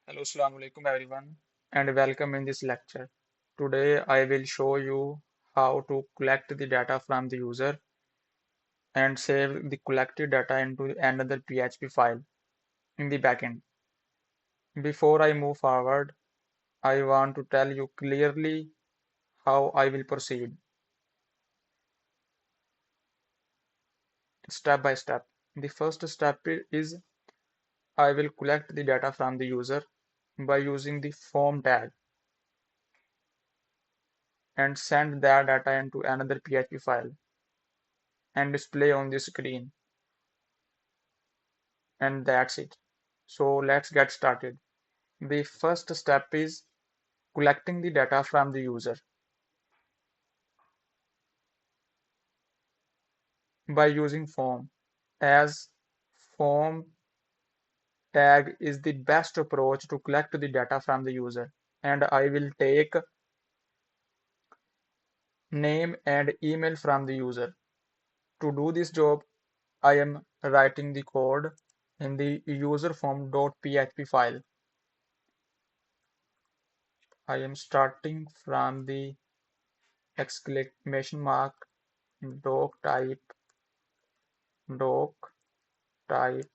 Hello, Assalamu alaikum everyone, and welcome in this lecture. Today I will show you how to collect the data from the user and save the collected data into another PHP file in the backend. Before I move forward, I want to tell you clearly how I will proceed, step by step. The first step is I will collect the data from the user by using the form tag and send that data into another PHP file and display on the screen. And that's it. So let's get started. The first step is collecting the data from the user by using form, as form tag is the best approach to collect the data from the user. And I will take name and email from the user. To do this job, I am writing the code in the user form.php file. I am starting from the exclamation mark doc type doc type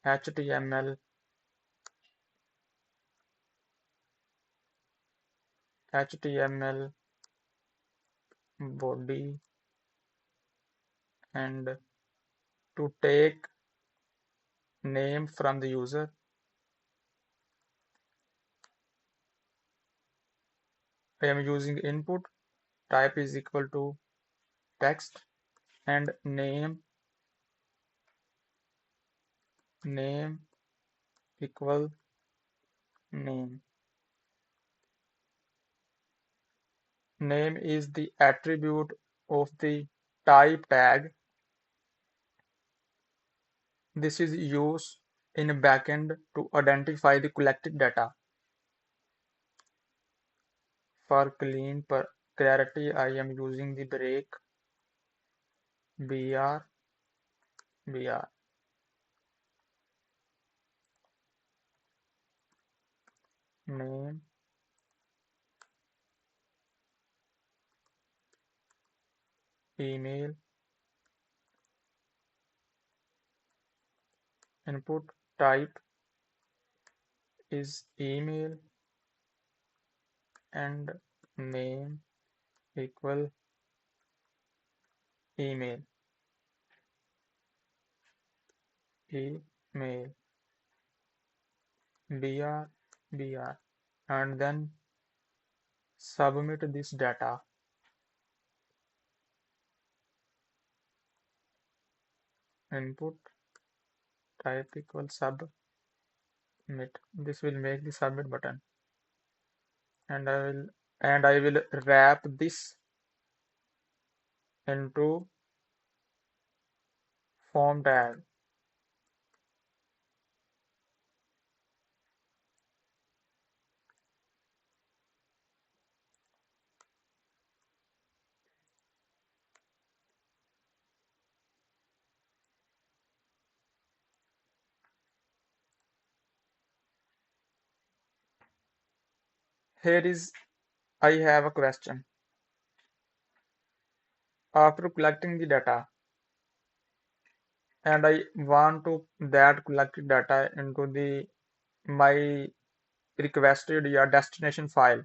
HTML HTML body, and to take name from the user, I am using input type is equal to text and name equal name. Name is the attribute of the type tag. This is used in backend to identify the collected data. For clean clarity, I am using the break br br. Name email input type is email and name equal email email br, and then submit this data. Input type equal submit. This will make the submit button, and I will wrap this into form tag. Here is I have a question. After collecting the data, and I want to that collected data into the my requested your destination file,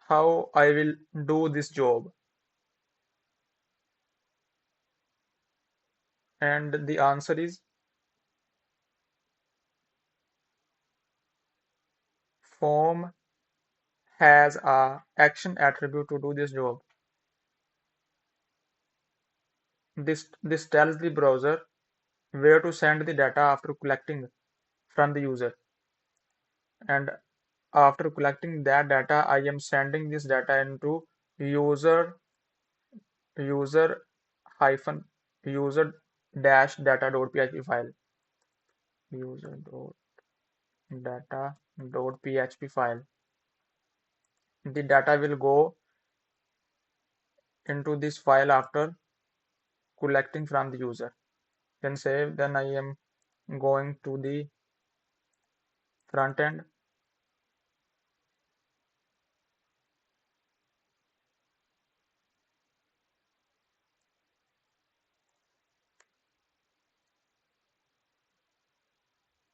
how I will do this job? And the answer is form has a action attribute to do this job. This tells the browser where to send the data after collecting from the user. And after collecting that data, I am sending this data into user user hyphen user dash data.php file. User data.php file. The data will go into this file after collecting from the user. Then save. Then I am going to the front end.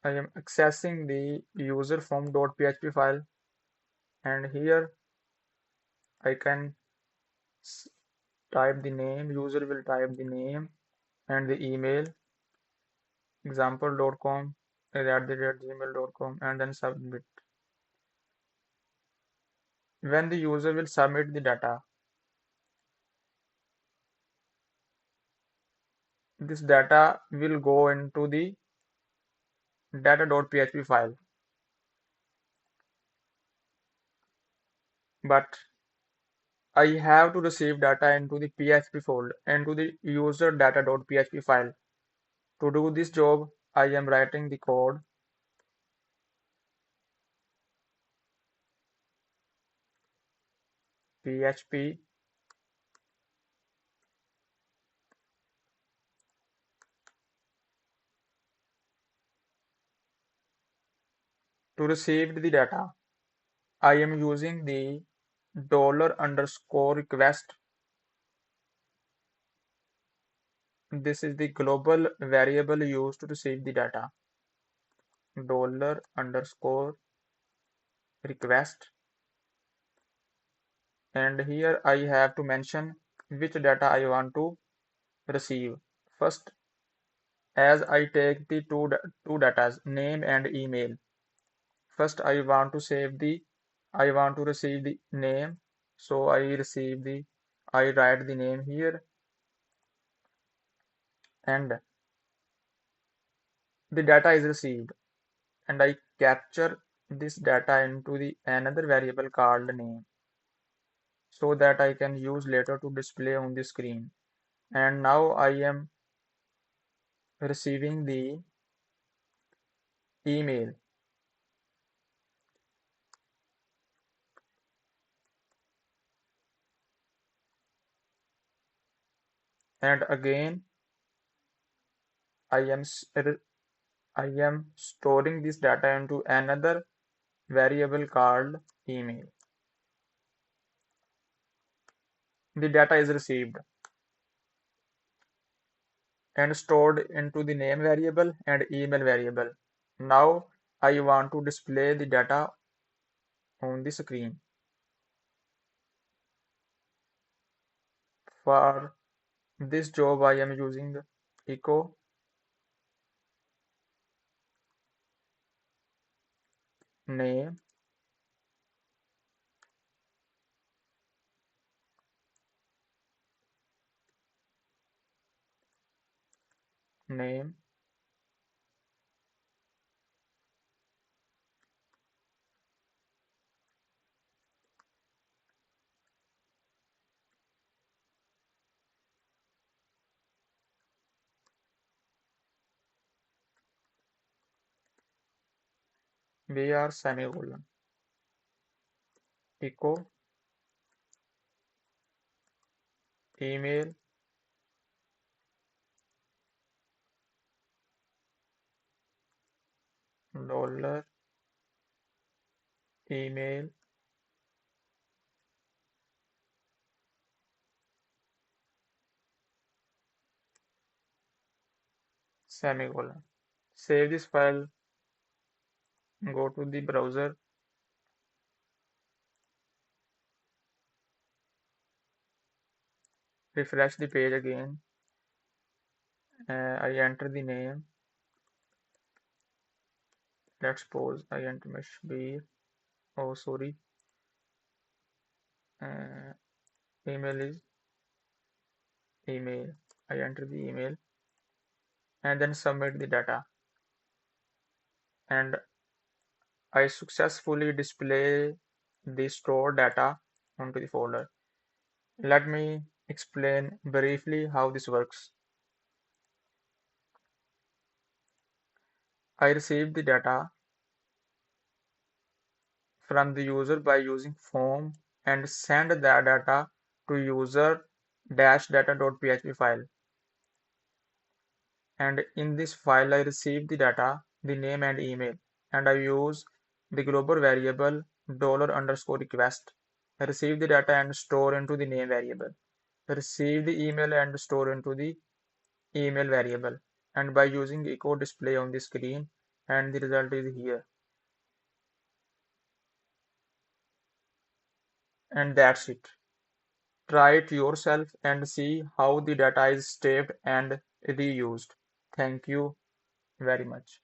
I am accessing the user form.php file, and here I can type the name. User will type the name and the email, example.com @gmail.com, and then submit. When the user will submit the data, this data will go into the data.php file, but I have to receive data into the PHP folder, into the user data.php file. To do this job, I am writing the code PHP to receive the data. I am using the $_request. This is the global variable used to receive the data. $_request. And here I have to mention which data I want to receive. First, as I take the two datas, name and email. First, I want to receive the name, so I write the name here, and the data is received, and I capture this data into the another variable called name, so that I can use later to display on the screen. And now I am receiving the email. And again I am I am storing this data into another variable called email. The data is received and stored into the name variable and email variable. Now I want to display the data on the screen. For this job I am using echo name name var semicolon echo email dollar email semicolon. Save this file, go to the browser, refresh the page again. I enter the name. Let's suppose I enter Mashbir. Oh, sorry. Uh, email is email. I enter the email and then submit the data. And I successfully display the stored data onto the folder. Let me explain briefly how this works. I received the data from the user by using form and send that data to user-data.php file. and in this file I receive the data, the name and email, and I use the global variable $_request, receive the data and store into the name variable, receive the email and store into the email variable, and by using echo display on the screen, and the result is here. And that's it. Try it yourself and see how the data is saved and reused. Thank you very much.